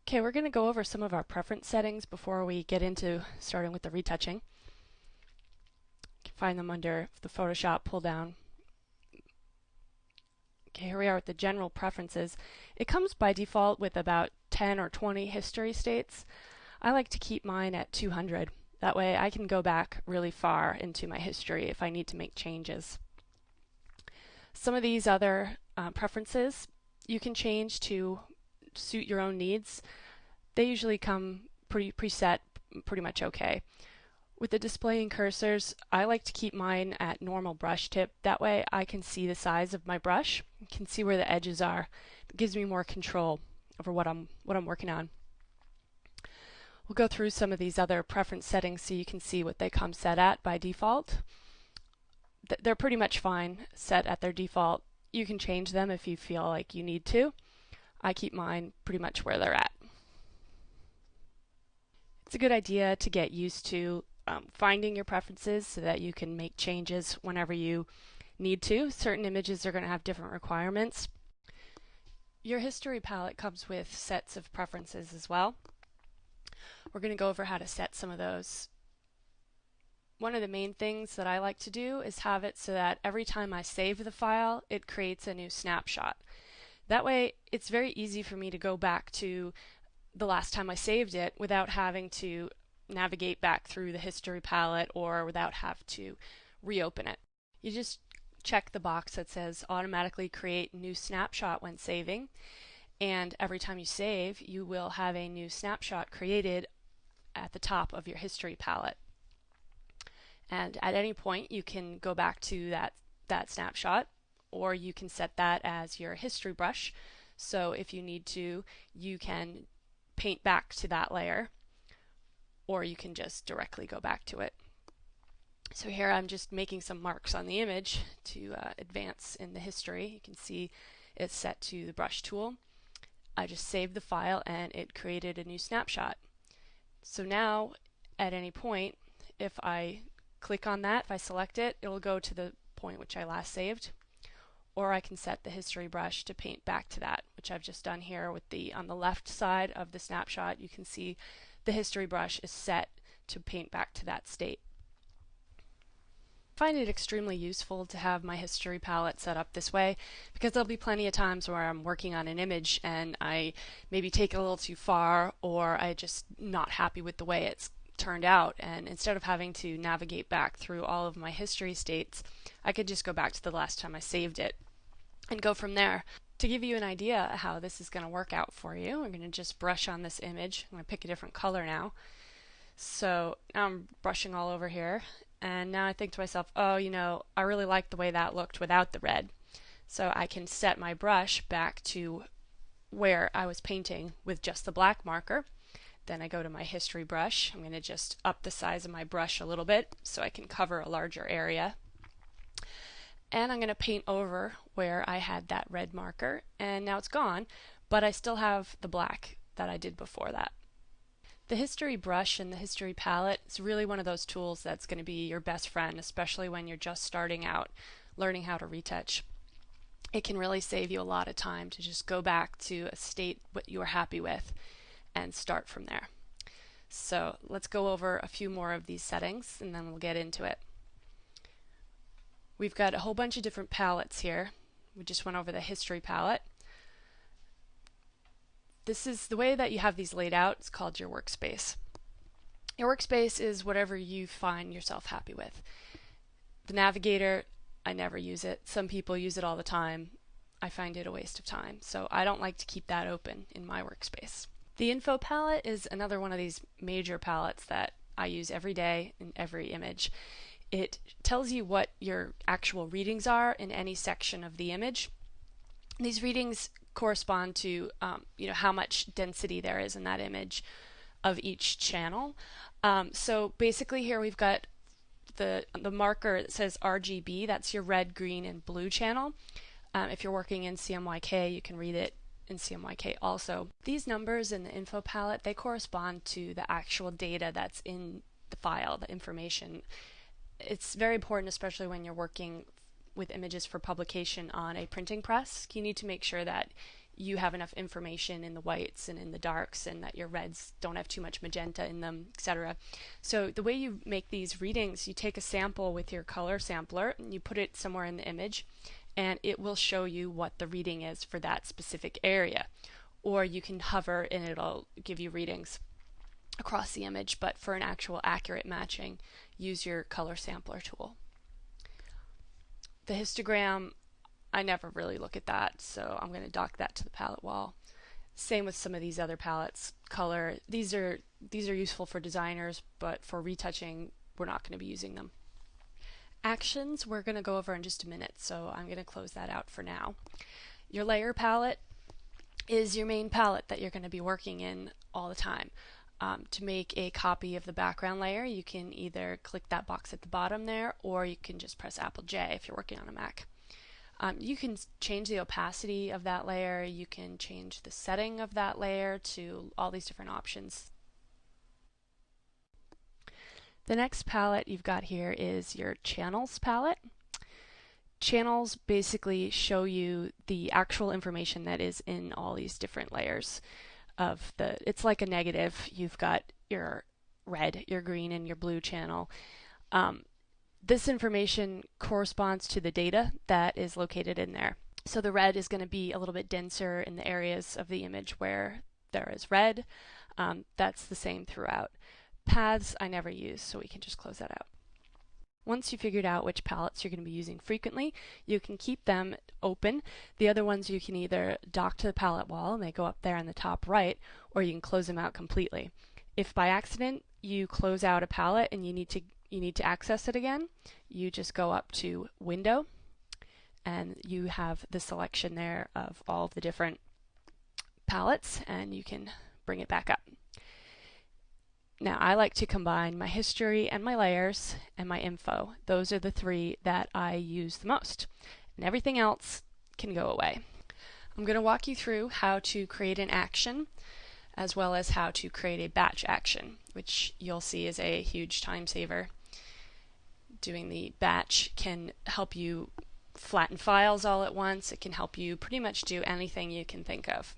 Okay, we're going to go over some of our preference settings before we get into starting with the retouching. You can find them under the Photoshop pull down. Okay, here we are with the general preferences. It comes by default with about 10 or 20 history states. I like to keep mine at 200. That way I can go back really far into my history if I need to make changes. Some of these other preferences you can change to suit your own needs. They usually come pretty preset, pretty much okay. With the displaying cursors, I like to keep mine at normal brush tip. That way I can see the size of my brush, can see where the edges are. It gives me more control over what I'm working on. We'll go through some of these other preference settings so you can see what they come set at by default. They're pretty much fine set at their default. You can change them if you feel like you need to. I keep mine pretty much where they're at. It's a good idea to get used to finding your preferences so that you can make changes whenever you need to. Certain images are going to have different requirements. Your history palette comes with sets of preferences as well. We're going to go over how to set some of those. One of the main things that I like to do is have it so that every time I save the file, it creates a new snapshot. That way, it's very easy for me to go back to the last time I saved it without having to navigate back through the history palette or without have to reopen it. You just check the box that says automatically create new snapshot when saving, and every time you save you will have a new snapshot created at the top of your history palette. And at any point you can go back to that snapshot, or you can set that as your history brush. So if you need to, you can paint back to that layer, or you can just directly go back to it. So here I'm just making some marks on the image to advance in the history. You can see it's set to the brush tool. I just saved the file and it created a new snapshot. So now at any point, if I click on that, if I select it, it will go to the point which I last saved. Or I can set the history brush to paint back to that, which I've just done here with on the left side of the snapshot. You can see the history brush is set to paint back to that state. I find it extremely useful to have my history palette set up this way, because there'll be plenty of times where I'm working on an image and I maybe take it a little too far, or I just not happy with the way it's turned out, and instead of having to navigate back through all of my history states, I could just go back to the last time I saved it and go from there. To give you an idea how this is going to work out for you, I'm going to just brush on this image. I'm going to pick a different color now. So now I'm brushing all over here, and now I think to myself, oh, you know, I really like the way that looked without the red. So I can set my brush back to where I was painting with just the black marker. Then I go to my history brush. I'm going to just up the size of my brush a little bit so I can cover a larger area. And I'm going to paint over where I had that red marker, and now it's gone, but I still have the black that I did before that. The history brush and the history palette is really one of those tools that's going to be your best friend, especially when you're just starting out learning how to retouch. It can really save you a lot of time to just go back to a state what you are happy with and start from there. So let's go over a few more of these settings and then we'll get into it. We've got a whole bunch of different palettes here. We just went over the history palette. This is the way that you have these laid out. It's called your workspace. Your workspace is whatever you find yourself happy with. The navigator, I never use it. Some people use it all the time. I find it a waste of time, so I don't like to keep that open in my workspace. The info palette is another one of these major palettes that I use every day in every image. It tells you what your actual readings are in any section of the image. These readings correspond to how much density there is in that image of each channel. So basically here we've got the marker that says RGB. That's your red, green, and blue channel. If you're working in CMYK, you can read it in CMYK also. These numbers in the info palette, they correspond to the actual data that's in the file, the information. It's very important, especially when you're working with images for publication on a printing press. You need to make sure that you have enough information in the whites and in the darks, and that your reds don't have too much magenta in them, etc. So the way you make these readings, you take a sample with your color sampler and you put it somewhere in the image, and it will show you what the reading is for that specific area. Or you can hover and it'll give you readings across the image, but for an actual accurate matching, use your color sampler tool. The histogram, I never really look at that, so I'm going to dock that to the palette wall. Same with some of these other palettes. Color, these are useful for designers, but for retouching, we're not going to be using them. Actions, we're going to go over in just a minute, so I'm going to close that out for now. Your layer palette is your main palette that you're going to be working in all the time. To make a copy of the background layer, you can either click that box at the bottom there, or you can just press Apple J if you're working on a Mac. You can change the opacity of that layer, you can change the setting of that layer to all these different options. The next palette you've got here is your channels palette. Channels basically show you the actual information that is in all these different layers of it's like a negative. You've got your red, your green, and your blue channel. This information corresponds to the data that is located in there. So the red is going to be a little bit denser in the areas of the image where there is red. That's the same throughout. Paths I never use, so we can just close that out. Once you've figured out which palettes you're going to be using frequently, you can keep them open. The other ones you can either dock to the palette wall and they go up there in the top right, or you can close them out completely. If by accident you close out a palette and you need to access it again, you just go up to Window, and you have the selection there of all of the different palettes, and you can bring it back up. Now, I like to combine my history and my layers and my info. Those are the three that I use the most, and everything else can go away. I'm going to walk you through how to create an action, as well as how to create a batch action, which you'll see is a huge time saver. Doing the batch can help you flatten files all at once. It can help you pretty much do anything you can think of.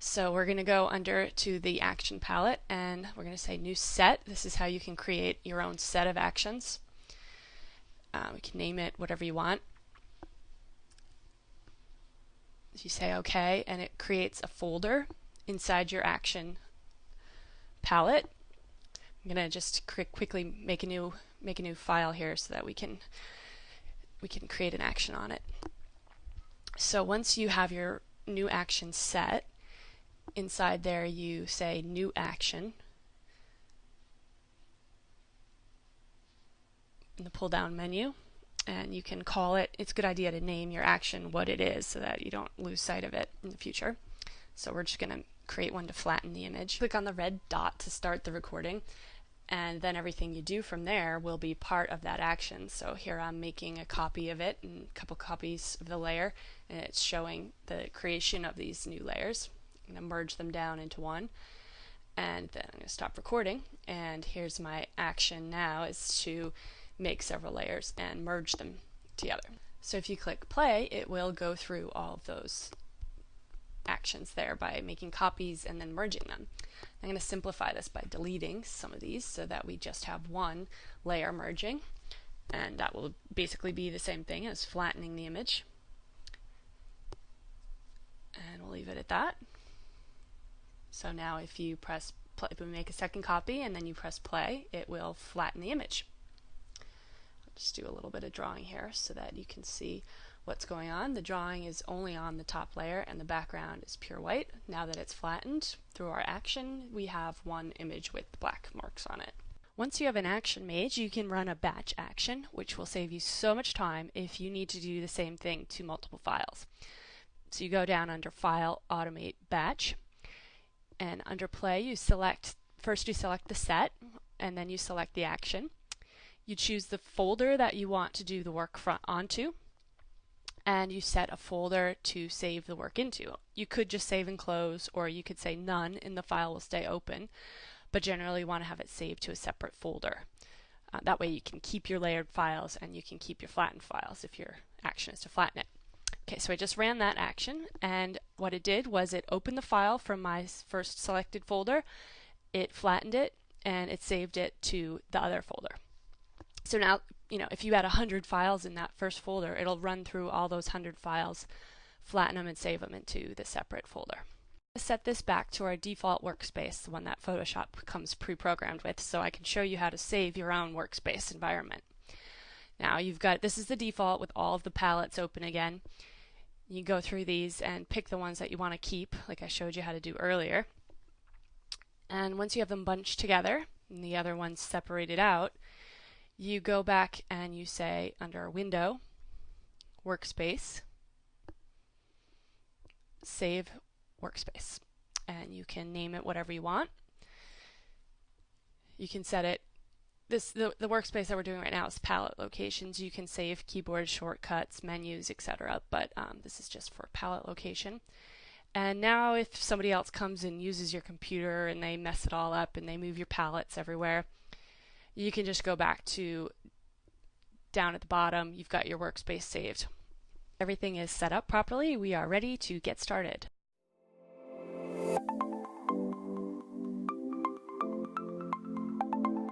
So we're going to go under to the action palette, and we're going to say new set. This is how you can create your own set of actions. We can name it whatever you want. You say OK, and it creates a folder inside your action palette. I'm going to just quickly make a new file here so that we can create an action on it. So once you have your new action set, inside there you say new action in the pull down menu, and you can call it, it's a good idea to name your action what it is so that you don't lose sight of it in the future. So we're just going to create one to flatten the image. Click on the red dot to start the recording, and then everything you do from there will be part of that action. So here I'm making a copy of it and a couple copies of the layer, and it's showing the creation of these new layers. I'm going to merge them down into one, and then I'm going to stop recording, and here's my action now, is to make several layers and merge them together. So if you click play, it will go through all of those actions there by making copies and then merging them. I'm going to simplify this by deleting some of these so that we just have one layer merging, and that will basically be the same thing as flattening the image. And we'll leave it at that. So now if you press play, if we make a second copy and then you press play, it will flatten the image. I'll just do a little bit of drawing here so that you can see what's going on. The drawing is only on the top layer and the background is pure white. Now that it's flattened through our action, we have one image with black marks on it. Once you have an action made, you can run a batch action, which will save you so much time if you need to do the same thing to multiple files. So you go down under File, Automate, Batch, and under Play you select the set, and then you select the action. You choose the folder that you want to do the work onto, and you set a folder to save the work into. You could just save and close, or you could say none and the file will stay open, but generally you want to have it saved to a separate folder. That way you can keep your layered files and you can keep your flattened files if your action is to flatten it. Okay, so I just ran that action, and what it did was it opened the file from my first selected folder, it flattened it, and it saved it to the other folder. So now, if you had 100 files in that first folder, it'll run through all those 100 files, flatten them, and save them into the separate folder. Set this back to our default workspace, the one that Photoshop comes pre-programmed with, so I can show you how to save your own workspace environment. Now this is the default with all of the palettes open again. You go through these and pick the ones that you want to keep, like I showed you how to do earlier. And once you have them bunched together and the other ones separated out, you go back and you say under Window, Workspace, Save Workspace. And you can name it whatever you want. You can set it, the workspace that we're doing right now is palette locations. You can save keyboard shortcuts, menus, etc. But this is just for palette location. And now if somebody else comes and uses your computer and they mess it all up and they move your palettes everywhere, you can just go back to down at the bottom. You've got your workspace saved. Everything is set up properly. We are ready to get started.